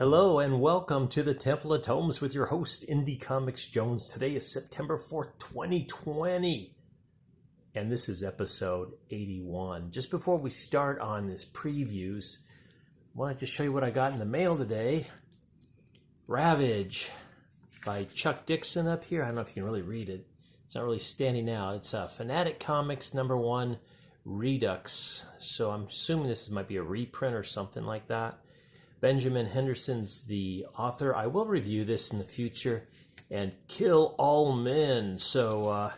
Hello and welcome to the Temple of Tomes with your host, Indie Comics Jones. Today is September 4th, 2020, and this is episode 81. Just before we start on this previews, I wanted to show you what I got in the mail today. Ravage by Chuck Dixon up here. I don't know if you can really read it. It's not really standing out. It's Fanatic Comics #1 Redux. So I'm assuming this might be a reprint or something like that. Benjamin Henderson's the author. I will review this in the future. And Kill All Men. So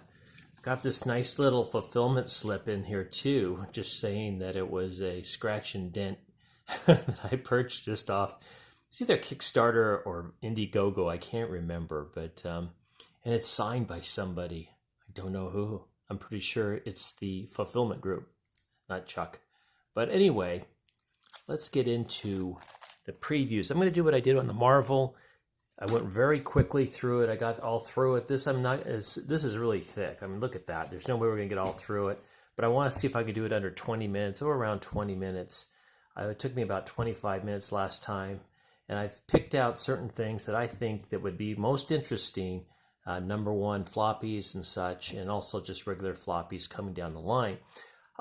got this nice little fulfillment slip in here too, just saying that it was a scratch and dent that I purchased off. It's either Kickstarter or Indiegogo, I can't remember, but and it's signed by somebody. I don't know who. I'm pretty sure it's the fulfillment group, not Chuck. But anyway, let's get into the previews. I'm going to do what I did on the Marvel. I went very quickly through it. I got all through it. This is really thick. I mean, look at that. There's no way we're going to get all through it. But I want to see if I could do it under 20 minutes or around 20 minutes. It took me about 25 minutes last time. And I've picked out certain things that I think that would be most interesting. #1 floppies and such, and also just regular floppies coming down the line.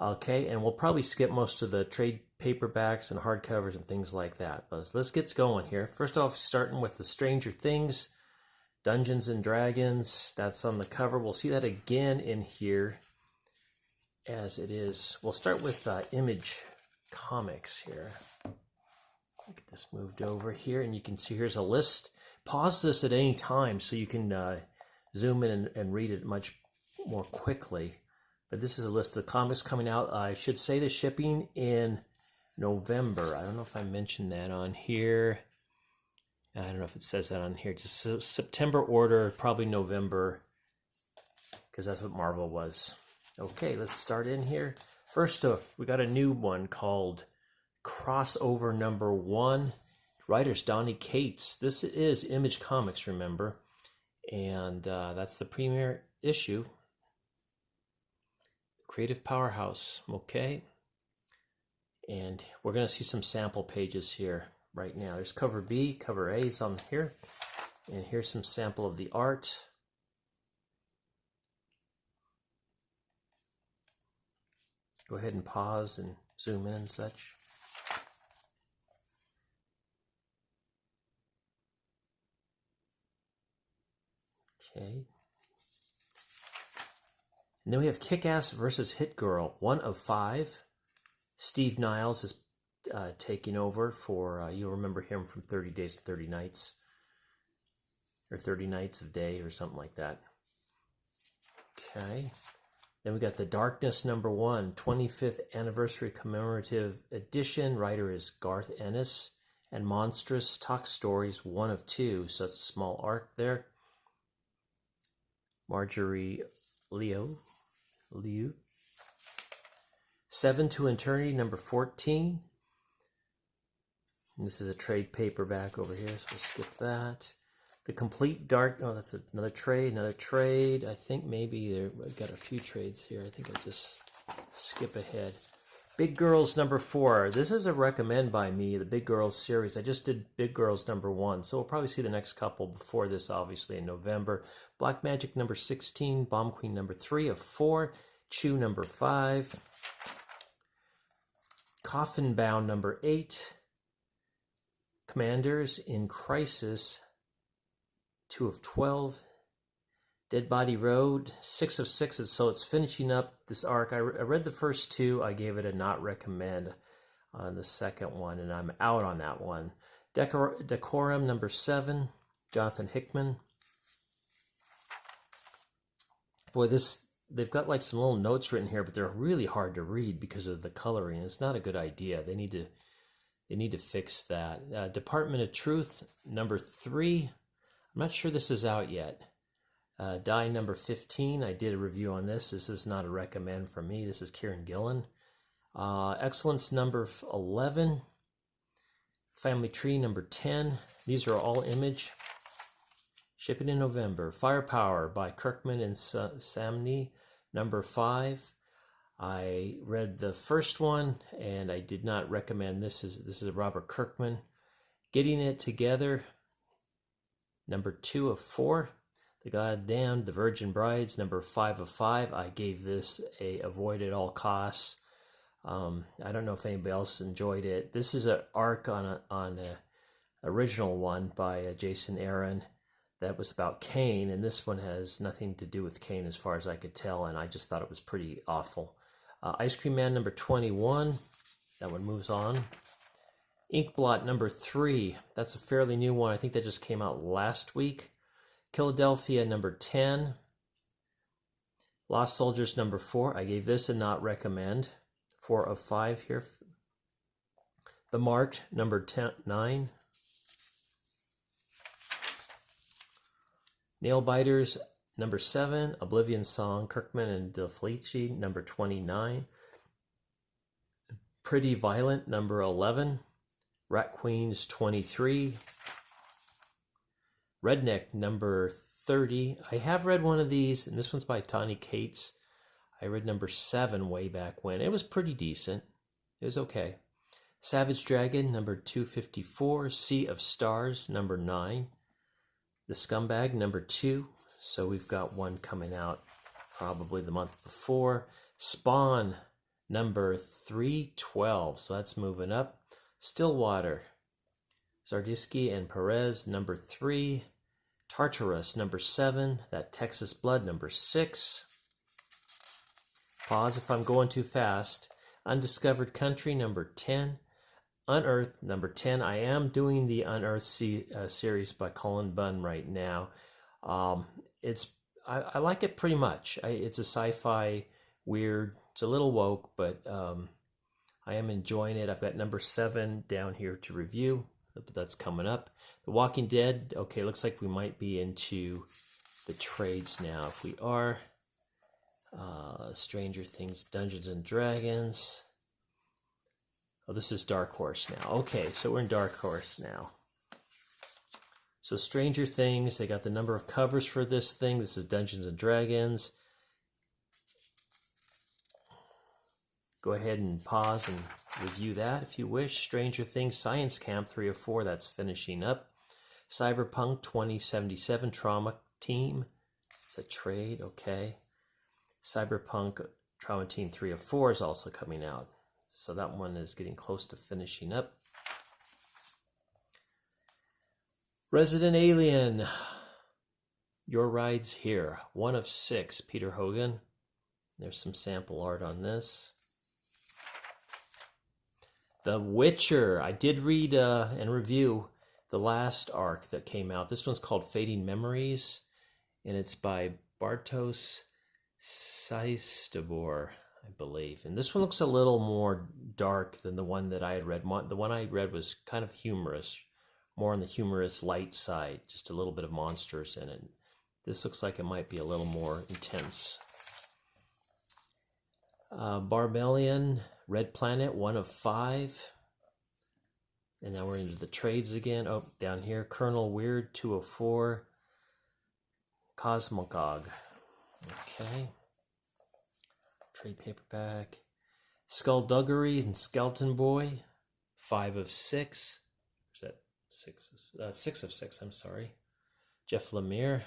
Okay, and we'll probably skip most of the trade paperbacks and hardcovers and things like that. But let's get going here. First off, starting with the Stranger Things, Dungeons and Dragons. That's on the cover. We'll see that again in here as it is. We'll start with Image Comics here. Get this moved over here, and you can see here's a list. Pause this at any time so you can zoom in and read it much more quickly. But this is a list of the comics coming out. I should say the shipping in November. I don't know if I mentioned that on here. I don't know if it says that on here. Just September order, probably November, because that's what Marvel was. Okay, let's start in here. First off, we got a new one called Crossover #1. Writer's Donny Cates. This is Image Comics, remember. And that's the premiere issue. Creative Powerhouse, okay. And we're going to see some sample pages here right now. There's cover B, cover A is on here. And here's some sample of the art. Go ahead and pause and zoom in and such. Okay. And then we have Kick-Ass versus Hit Girl, 1 of 5. Steve Niles is taking over for, you'll remember him from 30 Days and 30 Nights. Or 30 Nights of Day or something like that. Okay. Then we got The Darkness #1, 25th Anniversary Commemorative Edition. Writer is Garth Ennis. And Monstrous Talk Stories, 1 of 2. So it's a small arc there. Marjorie Liu. 7 to Eternity #14. And this is a trade paperback over here, so we'll skip that. The Complete Dark, oh, that's another trade. I think maybe I've got a few trades here. I think I'll just skip ahead. Big Girls #4. This is a recommend by me, the Big Girls series. I just did Big Girls #1, so we'll probably see the next couple before this, obviously, in November. Black Magic #16, Bomb Queen #3 of 4, Chew #5, Coffin Bound #8, Commanders in Crisis 2 of 12, Dead Body Road 6 of 6, so it's finishing up this arc. I read the first 2. I gave it a not recommend on the second one, and I'm out on that one. Decorum #7, Jonathan Hickman. Boy, they've got like some little notes written here, but they're really hard to read because of the coloring. It's not a good idea. They need to fix that. Department of Truth #3. I'm not sure this is out yet. Die #15. I did a review on this. This is not a recommend from me. This is Kieran Gillen. Excellence #11. Family Tree #10. These are all Image. Shipping in November. Firepower by Kirkman and Samney #5. I read the first one and I did not recommend this. This is Robert Kirkman. Getting It Together, number 2 of 4. The Goddamned, The Virgin Brides, number 5 of 5. I gave this a avoid at all costs. I don't know if anybody else enjoyed it. This is an arc on a original one by Jason Aaron that was about Cain, and this one has nothing to do with Cain as far as I could tell, and I just thought it was pretty awful. Ice Cream Man number 21, that one moves on. Inkblot number 3, that's a fairly new one. I think that just came out last week. Philadelphia number 10. Lost Soldiers number 4, I gave this a not recommend. 4 of 5 here. The Marked number 9. Nailbiters number 7. Oblivion Song, Kirkman and DeFelici number 29. Pretty Violent number 11. Rat Queens 23. Redneck number 30. I have read one of these, and this one's by Tawny Cates. I read number 7 way back when. It was pretty decent. It was okay. Savage Dragon number 254. Sea of Stars number 9. The Scumbag number 2. So we've got one coming out probably the month before. Spawn number 312. So that's moving up. Stillwater. Zardisky and Perez number 3. Tartarus number 7. That Texas Blood number 6. Pause if I'm going too fast. Undiscovered Country number 10. Unearthed number 10. I am doing the Unearthed series by Colin Bunn right now. I like it pretty much. It's a sci-fi weird. It's a little woke, but I am enjoying it. I've got number 7 down here to review, but that's coming up. The Walking Dead. Okay, looks like we might be into the trades now. If we are. Stranger Things, Dungeons and Dragons. Oh, this is Dark Horse now. Okay, so we're in Dark Horse now. So Stranger Things, they got the number of covers for this thing. This is Dungeons and Dragons. Go ahead and pause and review that if you wish. Stranger Things, Science Camp 3 of 4, that's finishing up. Cyberpunk 2077, Trauma Team. It's a trade, okay. Cyberpunk Trauma Team 3 of 4 is also coming out. So that one is getting close to finishing up. Resident Alien. Your Ride's Here. 1 of 6. Peter Hogan. There's some sample art on this. The Witcher. I did read and review the last arc that came out. This one's called Fading Memories. And it's by Bartosz Seistabor, I believe. And this one looks a little more dark than the one that I had read. The one I read was kind of humorous, more on the humorous light side, just a little bit of monsters in it. This looks like it might be a little more intense. Barbellion, Red Planet, 1 of 5. And now we're into the trades again. Oh, down here, Colonel Weird, 2 of 4. Cosmogog. Okay. Trade paperback. Skullduggery and Skeleton Boy, 5 of 6. Is that 6 of 6, I'm sorry. Jeff Lemire.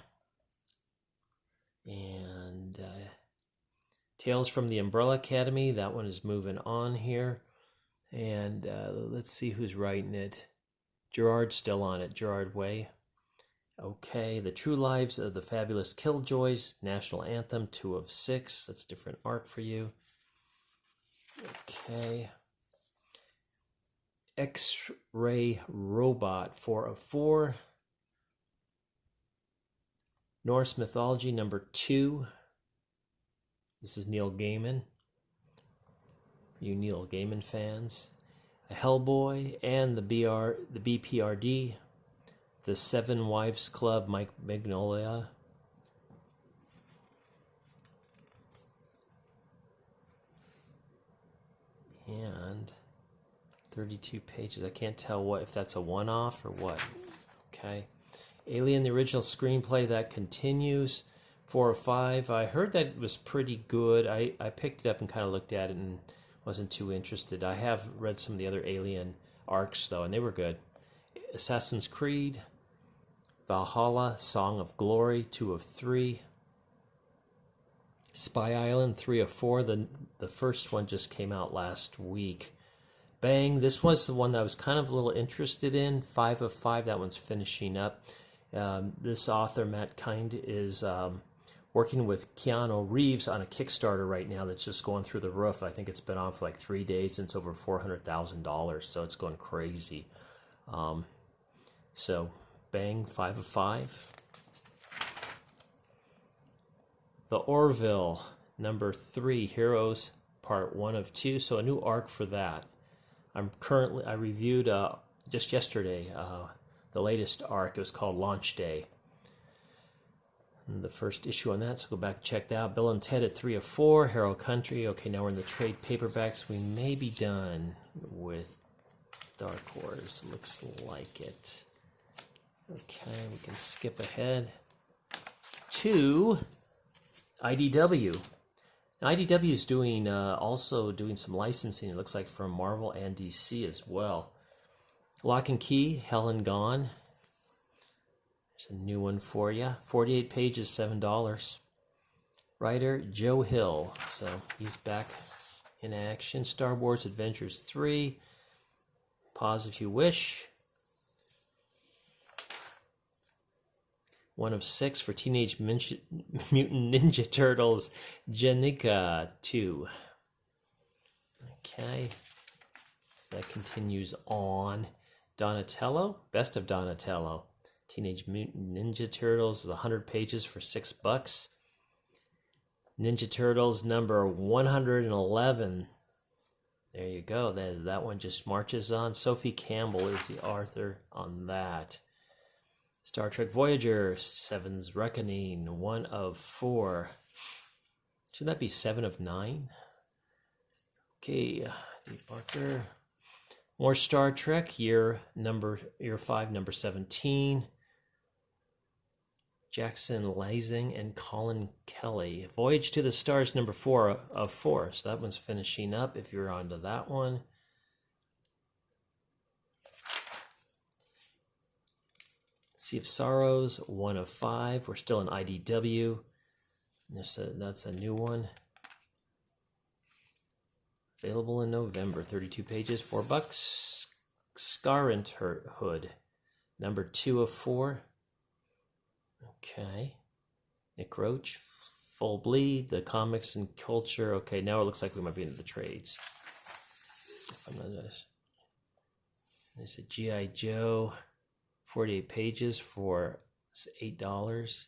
And Tales from the Umbrella Academy. That one is moving on here. And let's see who's writing it. Gerard's still on it. Gerard Way. Okay, The True Lives of the Fabulous Killjoys, National Anthem, 2 of 6. That's a different art for you. Okay. X-Ray Robot, 4 of 4. Norse Mythology, number 2. This is Neil Gaiman. For you Neil Gaiman fans. A Hellboy and the BPRD. The Seven Wives Club, Mike Magnolia. And 32 pages. I can't tell if that's a one-off or what. Okay. Alien, the original screenplay, that continues. 4 of 5. I heard that was pretty good. I picked it up and kind of looked at it and wasn't too interested. I have read some of the other Alien arcs, though, and they were good. Assassin's Creed, Valhalla, Song of Glory, 2 of 3. Spy Island, 3 of 4. The first one just came out last week. Bang, this was the one that I was kind of a little interested in, 5 of 5. That one's finishing up. This author, Matt Kind, is working with Keanu Reeves on a Kickstarter right now that's just going through the roof. I think it's been on for like 3 days and it's over $400,000, so it's going crazy. So, bang, 5 of 5. The Orville, number 3, Heroes, part 1 of 2. So a new arc for that. I reviewed just yesterday the latest arc. It was called Launch Day. And the first issue on that, so go back and check that out. Bill and Ted at 3 of 4, Hero Country. Okay, now we're in the trade paperbacks. We may be done with Dark Horse. Looks like it. Okay, we can skip ahead to IDW. Now, IDW is doing also doing some licensing, it looks like, from Marvel and DC as well. Lock and Key, Hell and Gone. There's a new one for you. 48 pages, $7. Writer, Joe Hill. So he's back in action. Star Wars Adventures 3. Pause if you wish. 1 of 6 for Teenage Mutant Ninja Turtles, Janica 2. Okay. That continues on. Donatello, Best of Donatello. Teenage Mutant Ninja Turtles is 100 pages for $6. Ninja Turtles number 111. There you go. That one just marches on. Sophie Campbell is the author on that. Star Trek Voyager, Seven's Reckoning, 1 of 4. Should that be 7 of 9? Okay, Dave Barker. More Star Trek, year 5, number 17. Jackson Lasing and Colin Kelly. Voyage to the Stars, number 4 of 4. So that one's finishing up if you're onto that one. Sea of Sorrows, 1 of 5. We're still in IDW. That's a new one. Available in November. 32 pages, $4. Scarrenthood, number 2 of 4. Okay. Nick Roach, Full Bleed, the comics and culture. Okay, now it looks like we might be into the trades. There's a G.I. Joe. 48 pages for $8.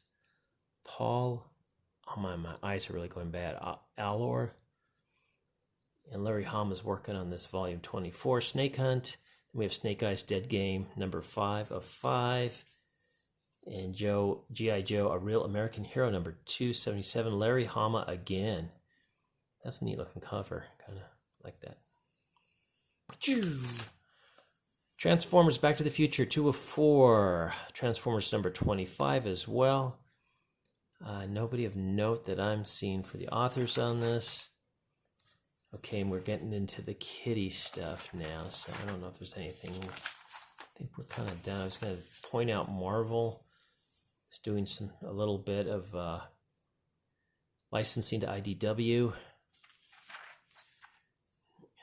Paul, oh my eyes are really going bad. Alor. And Larry Hama is working on this volume 24. Snake Hunt. Then we have Snake Eyes Dead Game, number 5 of 5. And G.I. Joe, A Real American Hero, number 277. Larry Hama again. That's a neat looking cover. Kind of like that. Transformers Back to the Future, 2 of 4. Transformers number 25 as well. Nobody of note that I'm seeing for the authors on this. Okay, and we're getting into the kitty stuff now, so I don't know if there's anything. I think we're kind of done. I was going to point out Marvel is doing a little bit of licensing to IDW.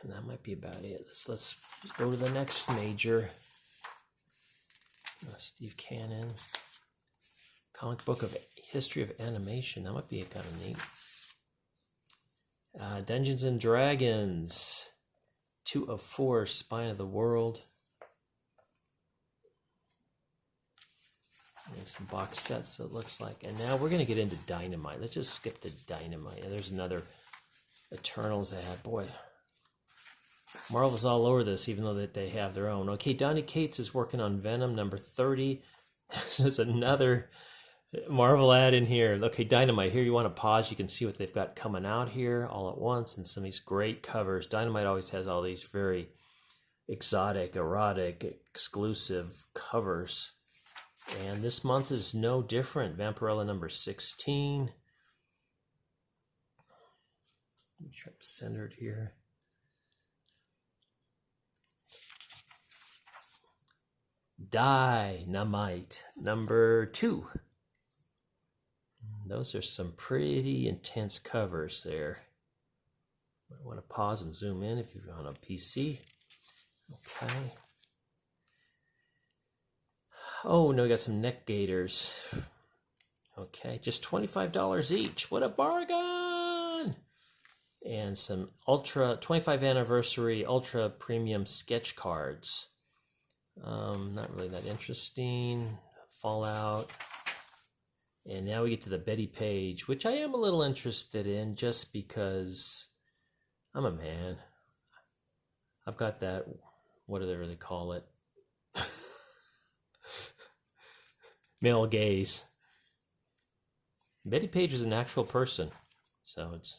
And that might be about it. Let's go to the next major. Steve Cannon. Comic book of history of animation. That might be kind of neat. Dungeons and Dragons. 2 of 4. Spine of the World. And some box sets, it looks like. And now we're going to get into Dynamite. Let's just skip to Dynamite. And there's another Eternals ad. Boy, Marvel's all over this, even though they have their own. Okay, Donny Cates is working on Venom, number 30. There's another Marvel ad in here. Okay, Dynamite. Here you want to pause. You can see what they've got coming out here all at once, and some of these great covers. Dynamite always has all these very exotic, erotic, exclusive covers. And this month is no different. Vampirella number 16. Make sure I'm centered here. Dynamite number 2. Those are some pretty intense covers there. Might want to pause and zoom in if you're on a PC. Okay. Oh, no, we got some neck gaiters. Okay, just $25 each. What a bargain! And some 25 anniversary ultra premium sketch cards. Not really that interesting. Fallout. And now we get to the Betty Page, which I am a little interested in just because I'm a man. I've got that, what do they really call it? Male gaze. Betty Page is an actual person. So it's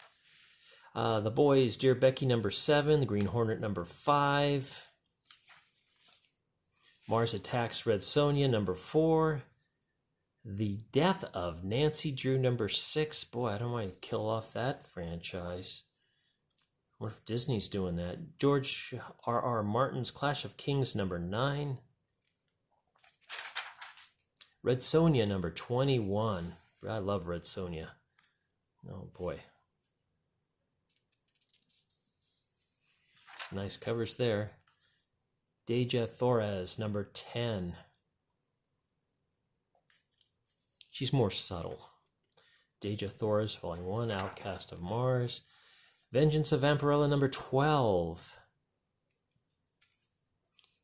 The Boys, Dear Becky number 7, The Green Hornet number 5, Mars Attacks Red Sonja number 4, The Death of Nancy Drew number 6. Boy, I don't want to kill off that franchise. What if Disney's doing that? George R.R. Martin's Clash of Kings number 9. Red Sonja number 21. I love Red Sonja. Oh boy. Nice covers there. Deja Torres number 10. She's more subtle. Deja Torres, Volume 1, Outcast of Mars. Vengeance of Vampirella number 12.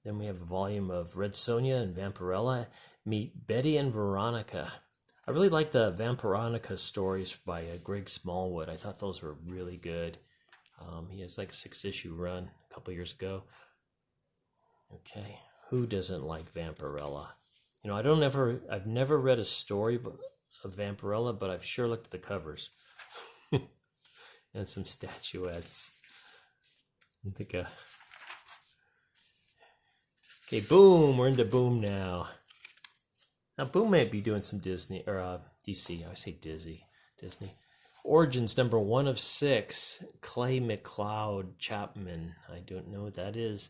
Then we have a volume of Red Sonja and Vampirella meet Betty and Veronica. I really like the Vampironica stories by Greg Smallwood. I thought those were really good. He has like a 6-issue run a couple years ago. Okay, who doesn't like Vampirella? You know, I've never read a story of Vampirella, but I've sure looked at the covers. And some statuettes. I think, okay, Boom. We're into Boom now. Now, Boom may be doing some Disney, or DC. I say Disney. Origins number 1 of 6. Clay McLeod Chapman. I don't know what that is.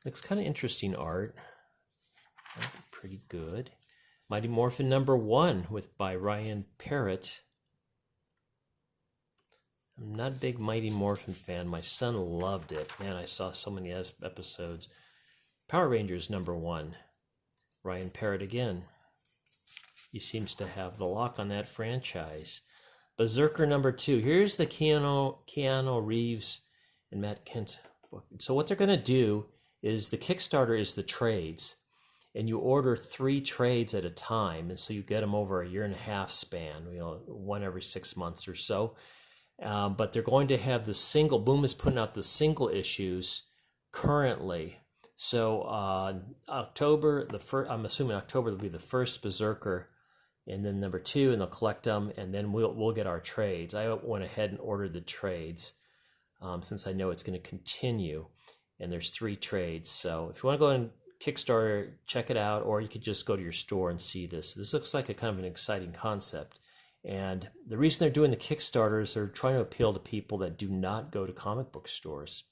Looks kind of interesting art. That'd be pretty good. Mighty Morphin number 1 by Ryan Parrott. I'm not a big Mighty Morphin fan. My son loved it. Man, I saw so many episodes. Power Rangers number 1. Ryan Parrott again. He seems to have the lock on that franchise. Berserker number 2. Here's the Keanu Reeves and Matt Kent book. So what they're going to do is the Kickstarter is the trades. And you order 3 trades at a time. And so you get them over a 1.5 year span. One every 6 months or so. But they're going to have the single. Boom is putting out the single issues currently. So October, I'm assuming October will be the first Berserker, and then number 2, and they'll collect them, and then we'll get our trades. I went ahead and ordered the trades since I know it's going to continue, and there's 3 trades. So if you want to go on Kickstarter, check it out, or you could just go to your store and see this. This looks like a kind of an exciting concept. And the reason they're doing the Kickstarters, they're trying to appeal to people that do not go to comic book stores.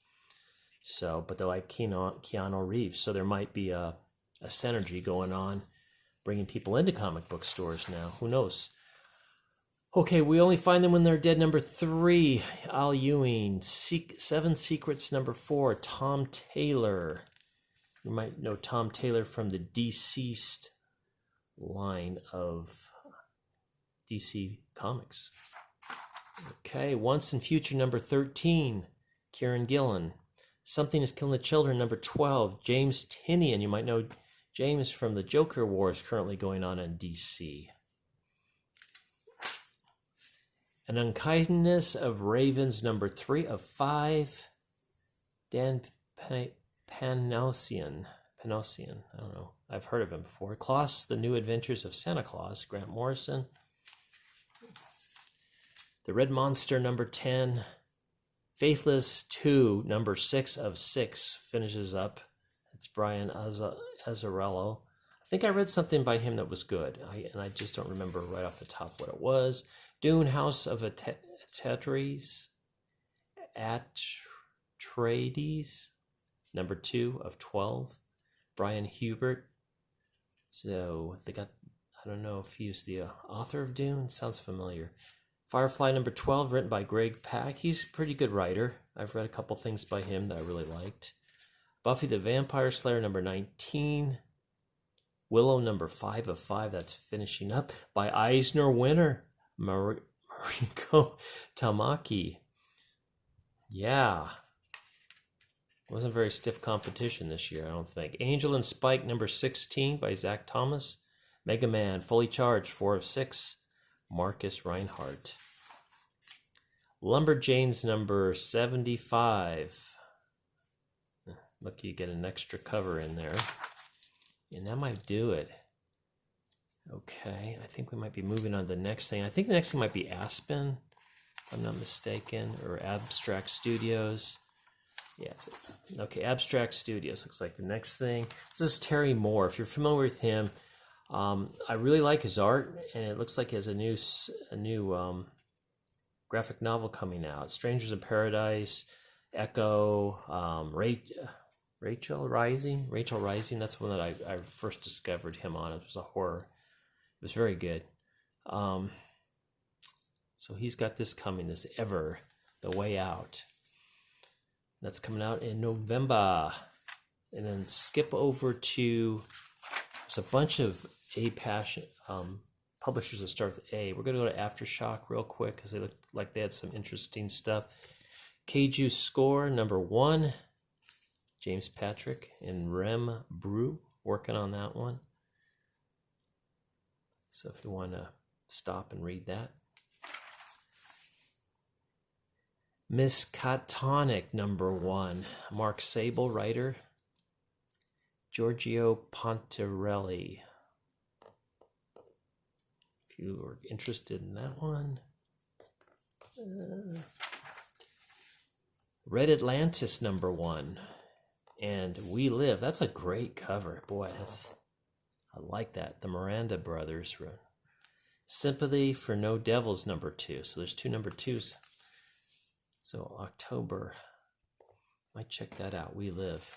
So, but they're like Keanu Reeves, so there might be a synergy going on, bringing people into comic book stores now. Who knows? Okay, we only find them when they're dead number 3. Al Ewing. 7 Secrets number 4. Tom Taylor. You might know Tom Taylor from the Deceased line of DC Comics. Okay, Once and Future number 13. Kieran Gillen. Something is Killing the Children number 12. James Tynion. You might know James from the Joker Wars currently going on in DC. An Unkindness of Ravens number 3 of 5. Dan Panosian. I don't know. I've heard of him before. Klaus, The New Adventures of Santa Claus. Grant Morrison. The Red Monster number 10. Faithless 2, number 6 of 6, finishes up. It's Brian Azzarello. I think I read something by him that was good, and I just don't remember right off the top what it was. Dune, House of Atreides, number 2 of 12. Brian Hubert. So they got, I don't know if he's the author of Dune. Sounds familiar. Firefly number 12, written by Greg Pak. He's a pretty good writer. I've read a couple things by him that I really liked. Buffy the Vampire Slayer number 19. Willow number 5 of 5. That's finishing up by Eisner winner Mariko Tamaki. Yeah. Wasn't very stiff competition this year, I don't think. Angel and Spike number 16 by Zach Thomas. Mega Man Fully Charged 4 of 6. Marcus Reinhardt. Lumberjanes number 75. Look, you get an extra cover in there. And that might do it. Okay, I think we might be moving on to the next thing. I think the next thing might be Aspen, if I'm not mistaken, or Abstract Studios. Yeah, okay, Abstract Studios looks like the next thing. This is Terry Moore. If you're familiar with him, I really like his art, and it looks like he has a new graphic novel coming out. Strangers in Paradise, Echo, Rachel Rising. That's one that I first discovered him on. It was a horror. It was very good. So he's got this coming, this Ever, The Way Out. That's coming out in November. And then skip over to, there's a bunch of publishers that start with A. We're going to go to Aftershock real quick because they look like they had some interesting stuff. Keiju Score number 1. James Patrick and Rem Brew working on that one. So if you want to stop and read that. Miskatonic number 1. Mark Sable, writer. Giorgio Pontarelli. If you are interested in that one. Red Atlantis number 1. And We Live. That's a great cover. Boy, I like that. The Miranda Brothers. Sympathy for No Devils number 2. So there's 2 number 2s. So October. Might check that out. We Live.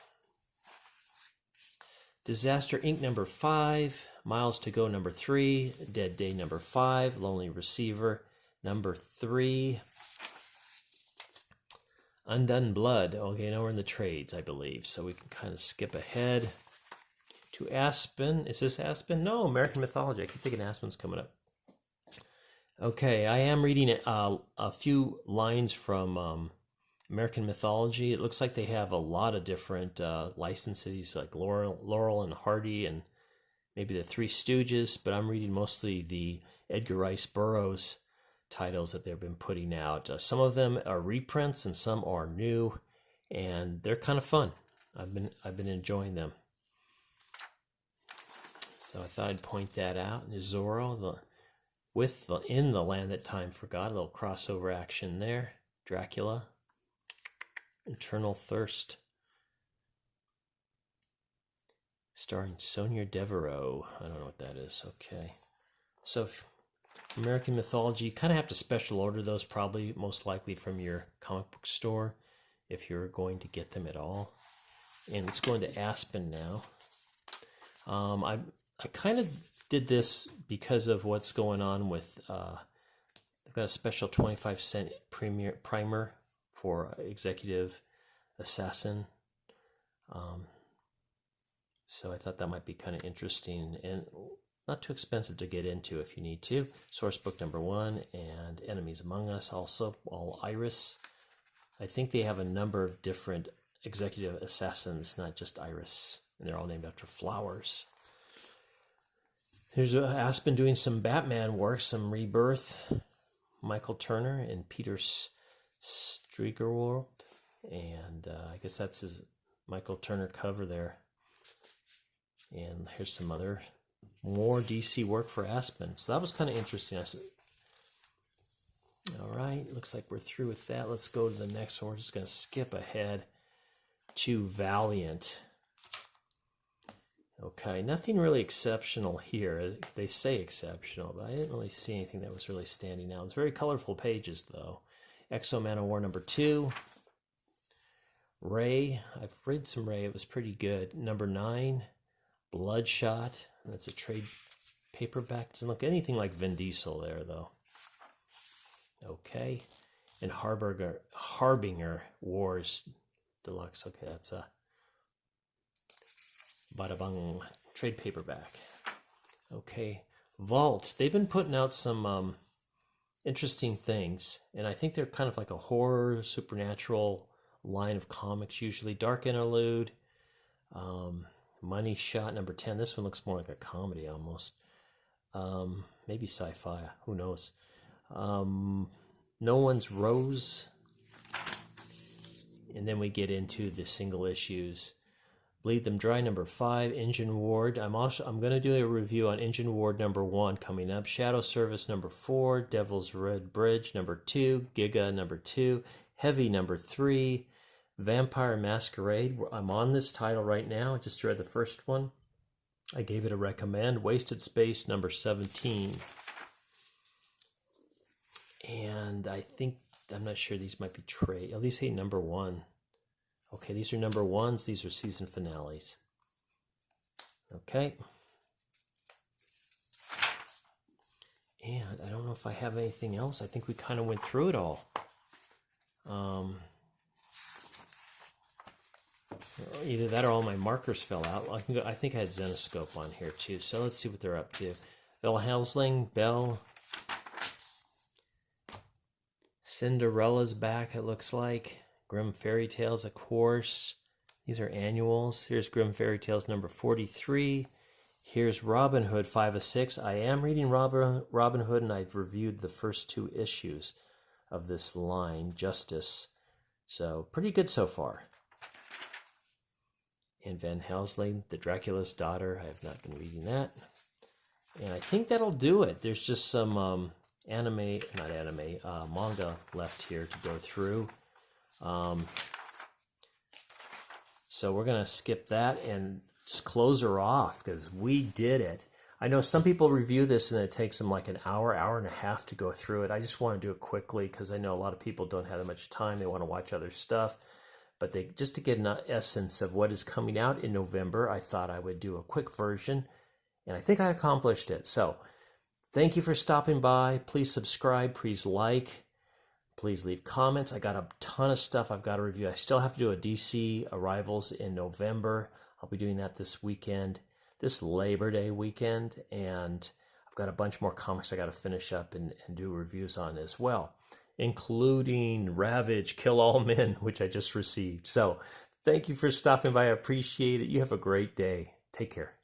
Disaster Inc. number 5. Miles to Go number 3. Dead Day number 5. Lonely Receiver number 3. Undone Blood. Okay, now we're in the trades, I believe. So we can kind of skip ahead to Aspen. Is this Aspen? No, American Mythology. I keep thinking Aspen's coming up. Okay, I am reading a few lines from American Mythology. It looks like they have a lot of different licenses, like Laurel and Hardy and maybe the Three Stooges, but I'm reading mostly the Edgar Rice Burroughs titles that they've been putting out. Some of them are reprints and some are new, and they're kind of fun. I've been enjoying them. So I thought I'd point that out. Zorro, In the Land That Time Forgot, a little crossover action there. Dracula, Eternal Thirst, starring Sonia Devereaux. I don't know what that is. Okay, so American Mythology, you kind of have to special order those, probably most likely from your comic book store if you're going to get them at all. And let's go into Aspen now. I kind of did this because of what's going on with they've got a special 25-cent primer for Executive Assassin. So I thought that might be kind of interesting and not too expensive to get into if you need to. Sourcebook number 1 and Enemies Among Us, also all Iris. I think they have a number of different Executive Assassins, not just Iris, and they're all named after flowers. Here's Aspen doing some Batman work, some Rebirth. Michael Turner and Peter Steigerwald, and I guess that's his Michael Turner cover there. And here's some more DC work for Aspen. So that was kind of interesting. All right, looks like we're through with that. Let's go to the next one. We're just going to skip ahead to Valiant. Okay, nothing really exceptional here. They say exceptional, but I didn't really see anything that was really standing out. It's very colorful pages, though. Exo Man of War number 2. Ray, I've read some Ray. It was pretty good. Number 9, Bloodshot. That's a trade paperback. Doesn't look anything like Vin Diesel there, though. Okay. And Harbinger Wars Deluxe. Okay, that's a bada bung trade paperback. Okay. Vault. They've been putting out some interesting things, and I think they're kind of like a horror, supernatural line of comics usually. Dark Interlude, Money Shot, number 10. This one looks more like a comedy almost. Maybe sci-fi, who knows. No One's Rose. And then we get into the single issues. Bleed Them Dry, number 5. Engine Ward. I'm going to do a review on Engine Ward number 1 coming up. Shadow Service number 4. Devil's Red Bridge number 2. Giga number 2. Heavy number 3. Vampire Masquerade. I'm on this title right now. I just read the first one. I gave it a recommend. Wasted Space number 17. And I think, I'm not sure, these might be trade. Oh, these say number 1. Okay, these are number 1s. These are season finales. Okay. And I don't know if I have anything else. I think we kind of went through it all. Either that or all my markers fell out. I think I had Zenoscope on here too. So let's see what they're up to. Belle Helsling, Belle. Cinderella's back, it looks like. Grimm Fairy Tales, of course. These are annuals. Here's Grimm Fairy Tales number 43. Here's Robin Hood 5 of 6. I am reading Robin Hood, and I've reviewed the first 2 issues of this line, Justice. So pretty good so far. And Van Helsing, The Dracula's Daughter. I have not been reading that. And I think that'll do it. There's just some manga left here to go through. So we're going to skip that and just close her off because we did it. I know some people review this and it takes them like an hour, hour and a half to go through it. I just want to do it quickly because I know a lot of people don't have that much time. They want to watch other stuff. But just to get an essence of what is coming out in November, I thought I would do a quick version. And I think I accomplished it. So thank you for stopping by. Please subscribe. Please like. Please leave comments. I got a ton of stuff I've got to review. I still have to do a DC Arrivals in November. I'll be doing that this weekend, this Labor Day weekend. And I've got a bunch more comics I got to finish up and do reviews on as well, including Ravage, Kill All Men, which I just received. So thank you for stopping by. I appreciate it. You have a great day. Take care.